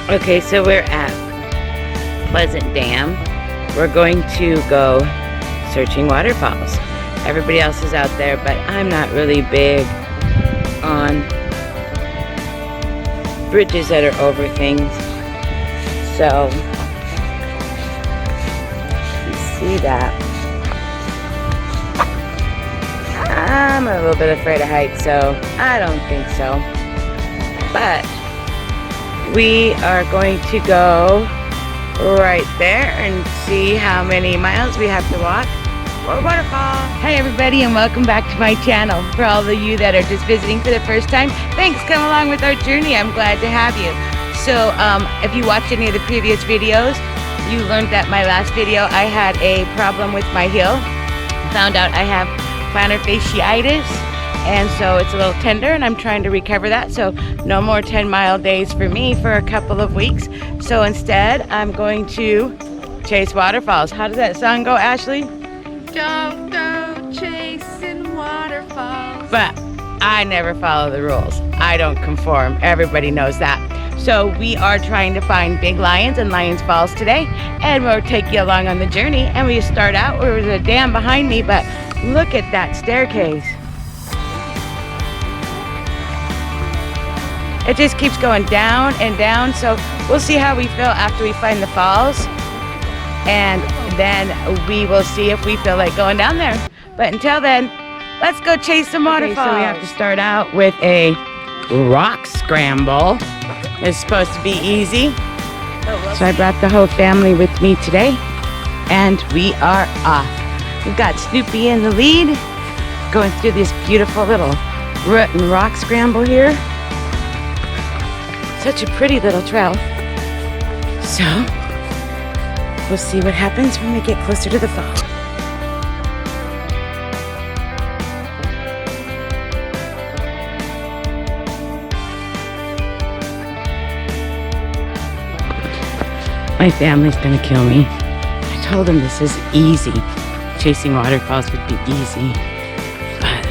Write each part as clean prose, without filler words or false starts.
Okay, so we're at Pleasant Dam. We're going to go searching waterfalls. Everybody else is out there, but I'm not really big on bridges that are over things. So, you see that. I'm a little bit afraid of heights, so I don't think so. But we are going to go right there and see how many miles we have to walk for a waterfall. Hi everybody, and welcome back to my channel. For all of you that are just visiting for the first time, thanks, come along with our journey. I'm glad to have you. So if you watched any of the previous videos, you learned that my last video I had a problem with my heel. Found out I have plantar fasciitis, and so it's a little tender, and I'm trying to recover that. So no more 10-mile days for me for a couple of weeks. So instead, I'm going to chase waterfalls. How does that song go, Ashley? Don't go chasing waterfalls. But I never follow the rules. I don't conform. Everybody knows that. So we are trying to find big lions in Lyons Falls today, and we'll take you along on the journey. And we start out, there's a dam behind me, but look at that staircase. It just keeps going down and down. So we'll see how we feel after we find the falls, and then we will see if we feel like going down there. But until then, let's go chase some waterfalls. Okay, so we have to start out with a rock scramble. It's supposed to be easy. So I brought the whole family with me today, and we are off. We've got Snoopy in the lead, going through this beautiful little root and rock scramble here. Such a pretty little trail. So we'll see what happens when we get closer to the fall. My family's gonna kill me. I told them this is easy. Chasing waterfalls would be easy, but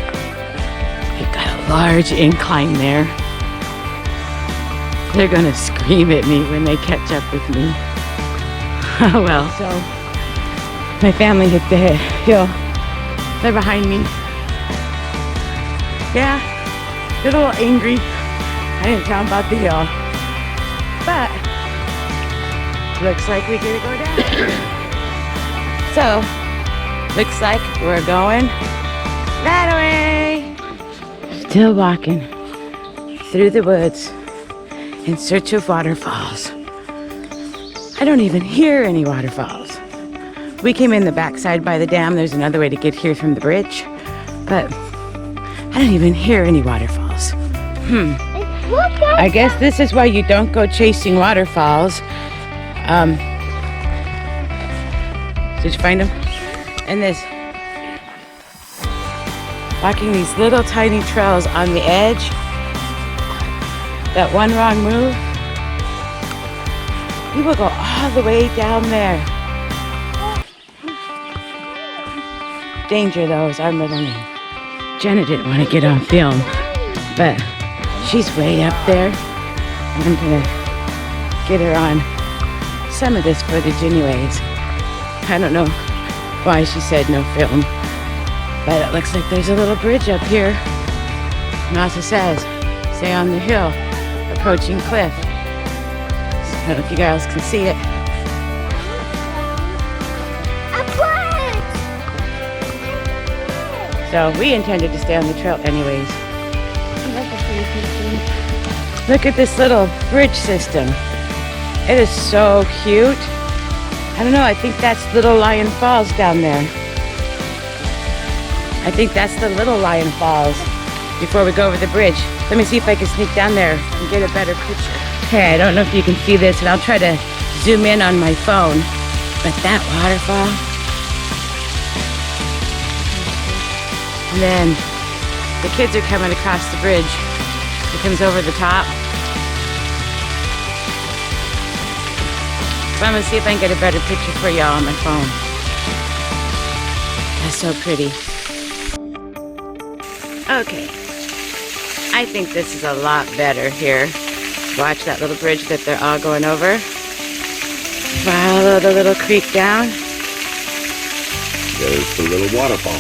we've got a large incline there. They're gonna scream at me when they catch up with me. Oh well. So my family hit the hill. They're behind me. Yeah, they're a little angry. I didn't tell them about the hill, but looks like we gotta go down. So looks like we're going that way. Still walking through the woods in search of waterfalls. I don't even hear any waterfalls. We came in the backside by the dam. There's another way to get here from the bridge, but I don't even hear any waterfalls. I guess this is why you don't go chasing waterfalls. Did you find them? And this, walking these little tiny trails on the edge. That one wrong move, you will go all the way down there. Danger, though, is our middle name. Jenna didn't want to get on film, but she's way up there. I'm gonna get her on some of this footage anyways. I don't know why she said no film, but it looks like there's a little bridge up here. And also says, stay on the hill, approaching cliff. So I don't know if you guys can see it. So we intended to stay on the trail anyways. Look at this little bridge system. It is so cute. I don't know, I think that's Little Lyon Falls down there. I think that's the Little Lyon Falls before we go over the bridge. Let me see if I can sneak down there and get a better picture. Okay, I don't know if you can see this, and I'll try to zoom in on my phone. But that waterfall. And then the kids are coming across the bridge. It comes over the top. So I'm gonna see if I can get a better picture for y'all on my phone. That's so pretty. Okay. I think this is a lot better here. Watch that little bridge that they're all going over. Follow the little creek down. There's the little waterfall.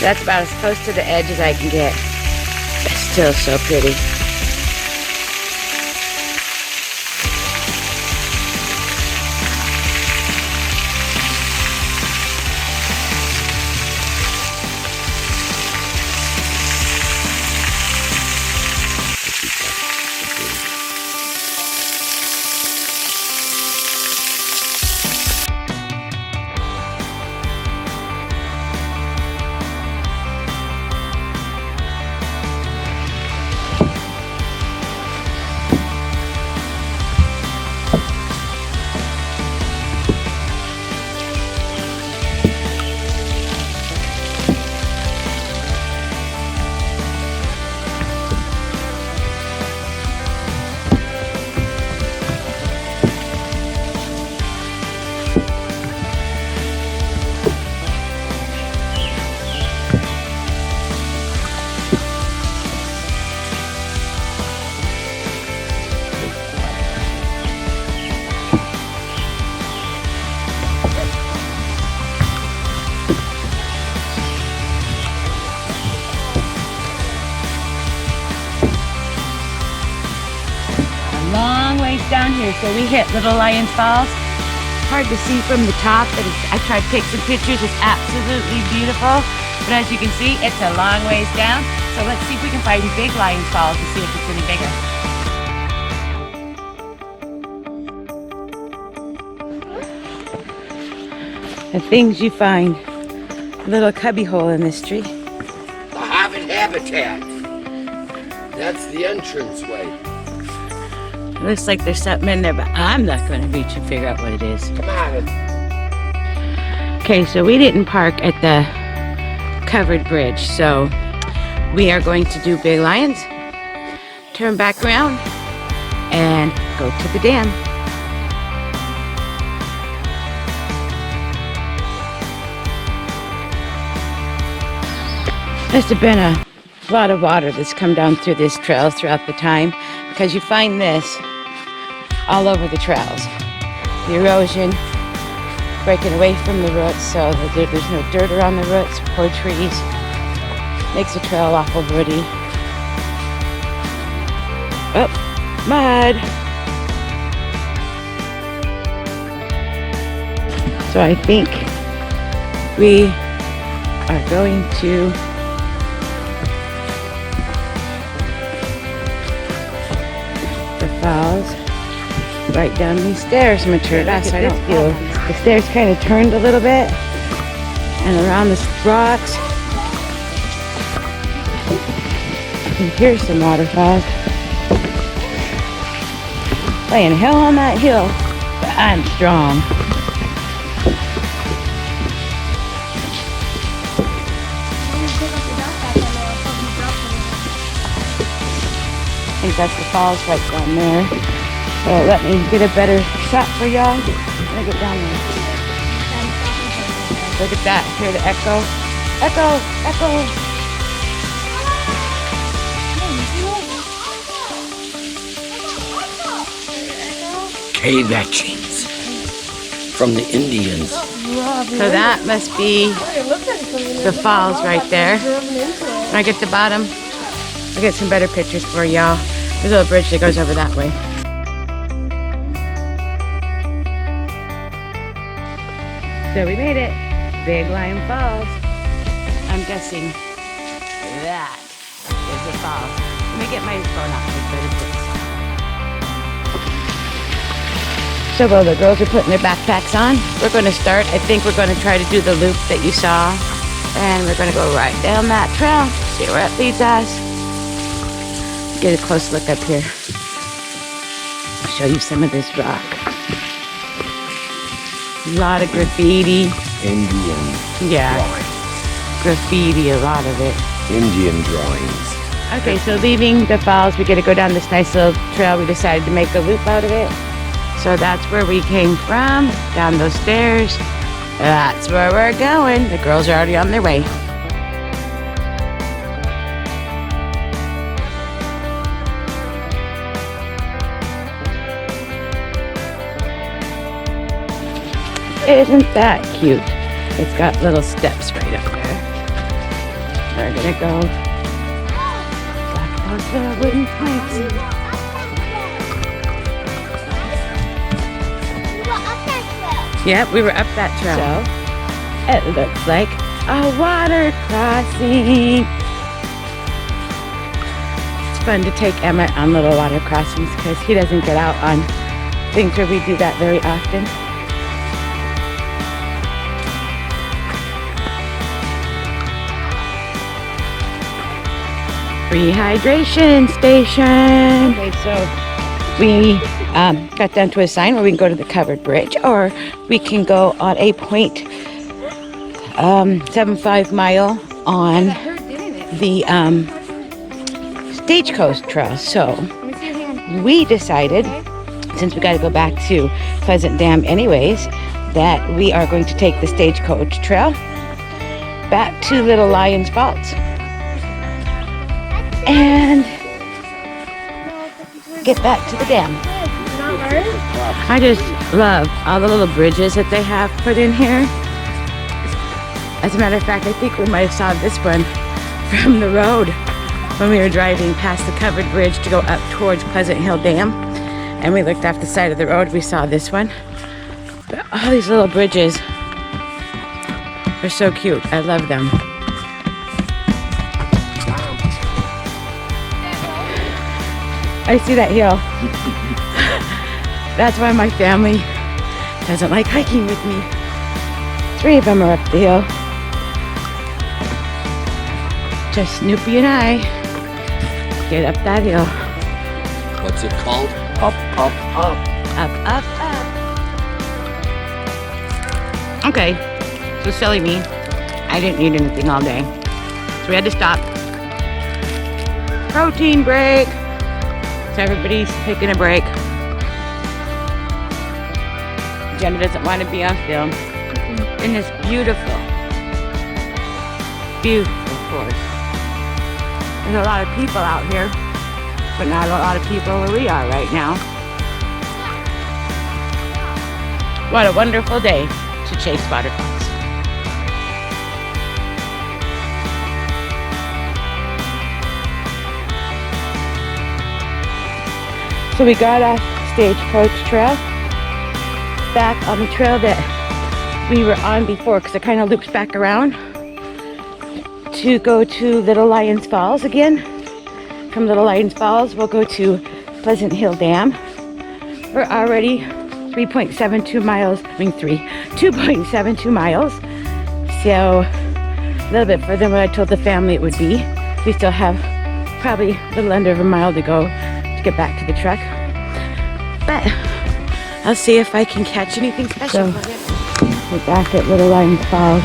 That's about as close to the edge as I can get. It's still so pretty. Long ways down here, so we hit Little Lyon Falls. Hard to see from the top, but I tried to take some pictures. It's absolutely beautiful, but as you can see, it's a long ways down. So let's see if we can find Big Lyon Falls and see if it's any bigger. The things you find. A little cubby hole in this tree. The Hobbit habitat. That's the entranceway. Looks like there's something in there, but I'm not going to reach and figure out what it is. Come on. Okay, so we didn't park at the covered bridge, so we are going to do Big Lions, turn back around, and go to the dam. Must have been a lot of water that's come down through this trail throughout the time, because you find this all over the trails. The erosion breaking away from the roots, so that there's no dirt around the roots, poor trees. Makes the trail awful woody. Oh, mud. So I think we are going to the falls. Right down these stairs. I'm going to turn it off so I don't feel. The stairs kind of turned a little bit. And around the rocks. You can hear some waterfalls. Laying hell on that hill. But I'm strong. I think that's the falls right down there. So let me get a better shot for y'all. Let me get down there. Look at that. Hear the echo? Echo! Echo! Cave etchings from the Indians. So that must be the falls right there. When I get to the bottom, I'll get some better pictures for y'all. There's a little bridge that goes over that way. So we made it. Big Lyon Falls. I'm guessing that is the falls. Let me get my phone out for better pictures. So while the girls are putting their backpacks on, we're going to start. I think we're going to try to do the loop that you saw. And we're going to go right down that trail. See where it leads us. Get a close look up here. I'll show you some of this rock. A lot of graffiti. Indian drawings. Graffiti, a lot of it. Indian drawings. Okay, so leaving the falls, we get to go down this nice little trail. We decided to make a loop out of it. So that's where we came from, down those stairs. That's where we're going. The girls are already on their way. Isn't that cute? It's got little steps right up there. We're gonna go back those little wooden planks. Yep, we were up that trail. So, it looks like a water crossing. It's fun to take Emmett on little water crossings because he doesn't get out on things where we do that very often. Rehydration station. Okay, so we got down to a sign where we can go to the covered bridge, or we can go on a 0.75 mile on the stagecoach trail. So we decided, since we got to go back to Pleasant Dam anyways, that we are going to take the stagecoach trail back to Little Lyons Falls and get back to the dam. I just love all the little bridges that they have put in here. As a matter of fact, I think we might have saw this one from the road when we were driving past the covered bridge to go up towards Pleasant Hill Dam, and we looked off the side of the road, we saw this one. But all these little bridges are so cute. I love them. I see that hill. That's why my family doesn't like hiking with me. 3 of them are up the hill. Just Snoopy and I get up that hill. What's it called? Up, up, up. Up, up, up. Okay, so silly me. I didn't eat anything all day. So we had to stop. Protein break. So everybody's taking a break. Jenna doesn't want to be on film in this beautiful, beautiful forest. There's a lot of people out here, but not a lot of people where we are right now. What a wonderful day to chase waterfalls. So we got off Stagecoach Trail back on the trail that we were on before, because it kind of loops back around to go to Little Lyons Falls again. From Little Lyons Falls, we'll go to Pleasant Hill Dam. We're already 2.72 miles. So a little bit further than what I told the family it would be. We still have probably a little under a mile to go to get back to the truck. But I'll see if I can catch anything special. So, we're back at Little Lyons Falls.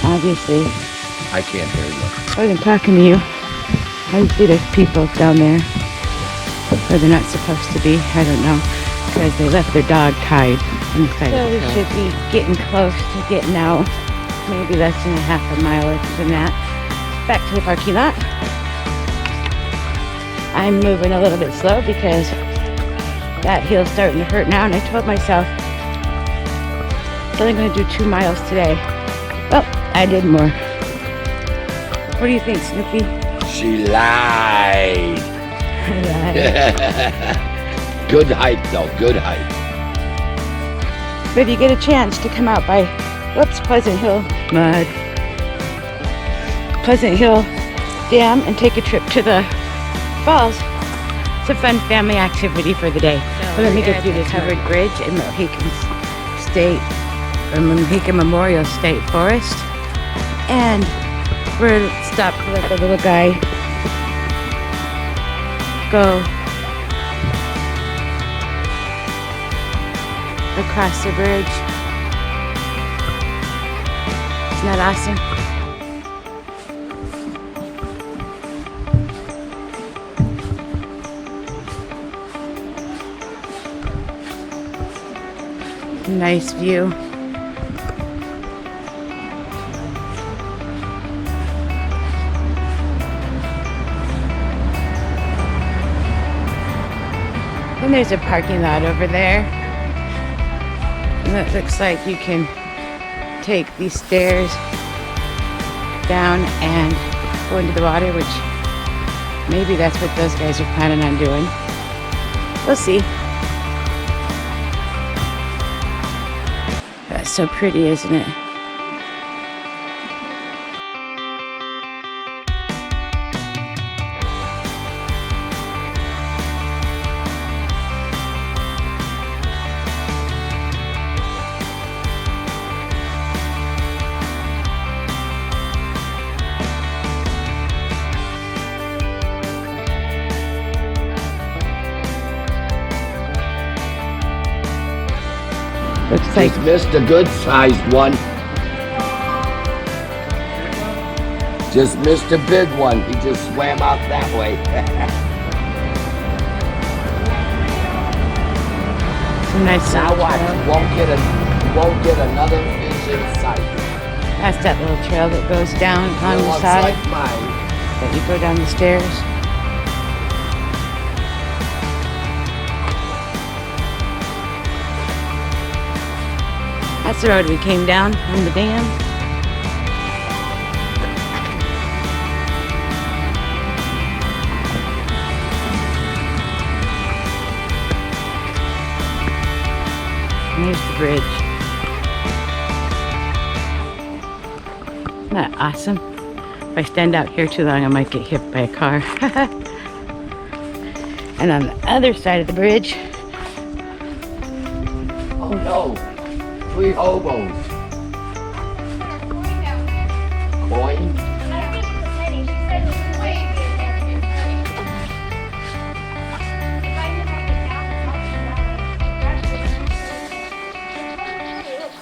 Obviously, I can't hear you. I wasn't talking to you. Obviously, there's people down there where they're not supposed to be. I don't know, because they left their dog tied on the side of the trail. So we should be getting close to getting out. Maybe less than a half a mile or than that. Back to the parking lot. I'm moving a little bit slow because that hill's starting to hurt now, and I told myself I'm only going to do 2 miles today. Well, I did more. What do you think, Snoopy? She lied. I lied. Good hike, though. Good hike. But if you get a chance to come out by, Pleasant Hill Dam and take a trip to the falls, it's a fun family activity for the day. So let me get through this covered bridge in Mohican Memorial State Forest, and we're stopped to let the little guy go across the bridge. Isn't that awesome? Nice view. And there's a parking lot over there. And it looks like you can take these stairs down and go into the water, which maybe that's what those guys are planning on doing. We'll see. That's so pretty, isn't it? Looks like Just missed a good-sized one. Just missed a big one. He just swam out that way. some nice Now little watch. trail. You won't get another fish in sight. That's that little trail that goes down on It the looks side. like mine. That you go down the stairs. That's the road we came down from the dam. There's the bridge. Isn't that awesome? If I stand out here too long, I might get hit by a car. And on the other side of the bridge, Oh no. 3 hobos. Coin?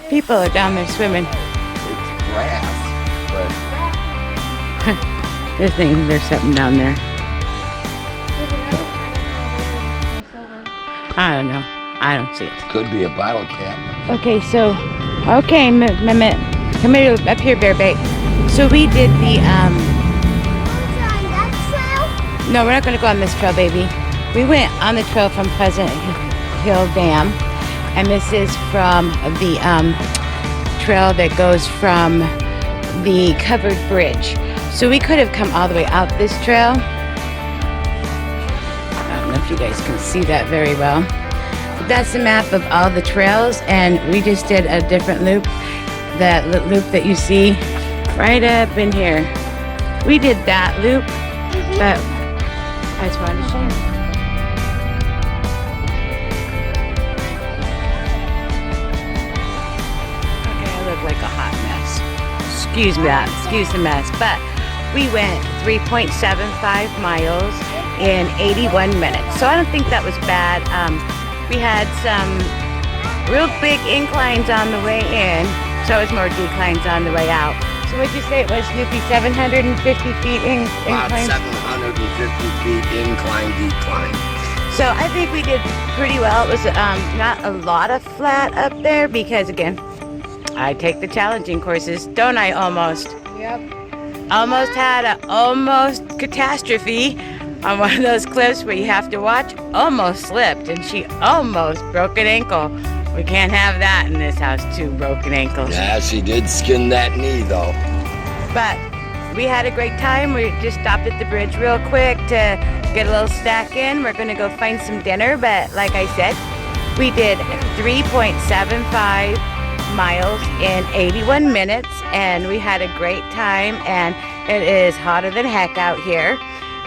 people are down there swimming. It's grass, There's something down there. I don't know. I don't see it. but could be a bottle cap. Okay, so, Mehmet, come here, up here, Bear Bait. So we did the, no, we're not going to go on this trail, baby. We went on the trail from Pleasant Hill Dam, and this is from the trail that goes from the covered bridge. So we could have come all the way out this trail. I don't know if you guys can see that very well. But that's the map of all the trails, and we just did a different loop. That loop that you see right up in here. We did that loop, but I just wanted to show you. Okay, I look like a hot mess. Excuse me that. Excuse the mess. But we went 3.75 miles in 81 minutes. So I don't think that was bad. We had some real big inclines on the way in. So it was more declines on the way out. So what'd you say it was, Snoopy? 750 feet About incline? 750 feet incline, decline. So I think we did pretty well. It was not a lot of flat up there because, again, I take the challenging courses, don't I, almost? Yep. Almost had a almost catastrophe on one of those cliffs where you have to watch. Almost slipped, and she almost broke an ankle. We can't have that in this house, 2 broken ankles. Yeah, she did skin that knee though. But we had a great time. We just stopped at the bridge real quick to get a little snack in. We're gonna go find some dinner, but like I said, we did 3.75 miles in 81 minutes, and we had a great time, and it is hotter than heck out here.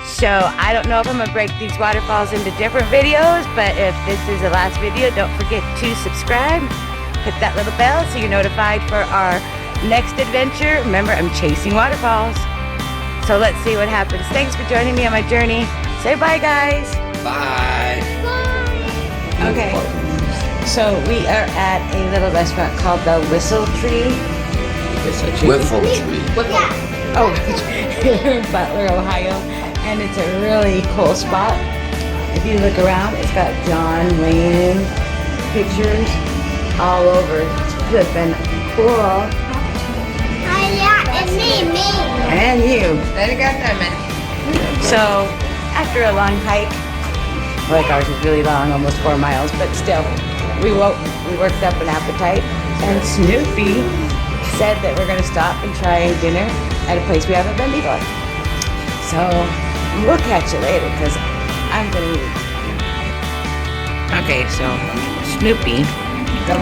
So I don't know if I'm gonna break these waterfalls into different videos, but if this is the last video, don't forget to subscribe, hit that little bell so you're notified for our next adventure. Remember, I'm chasing waterfalls. So let's see what happens. Thanks for joining me on my journey. Say bye, guys. Bye. Okay. So we are at a little restaurant called the Whiffletree. Whiffletree. Oh, here in Butler, Ohio. And it's a really cool spot. If you look around, it's got John Wayne pictures all over. It's flippin' cool. And me. And you. Let it go, Diamond. So, after a long hike, Like ours is really long, almost 4 miles, but still, we worked up an appetite. And Snoopy said that we're gonna stop and try dinner at a place we haven't been before. So we'll catch you later, because I'm gonna eat. Okay, so Snoopy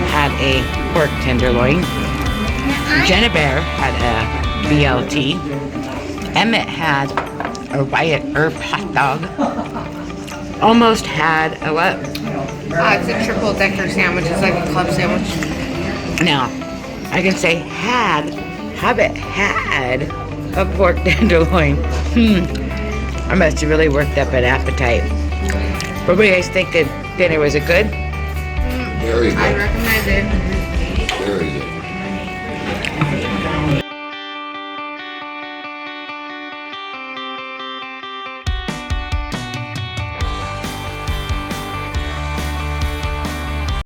had a pork tenderloin. Jenna Bear had a BLT. Emmett had a Wyatt Earp hot dog. Almost had a what? It's a triple decker sandwich. It's like a club sandwich. Now, I can say had. Hobbit had a pork tenderloin. I must have really worked up an appetite. What do you guys think of dinner? Was it good? Very I good. recommend it. Very good.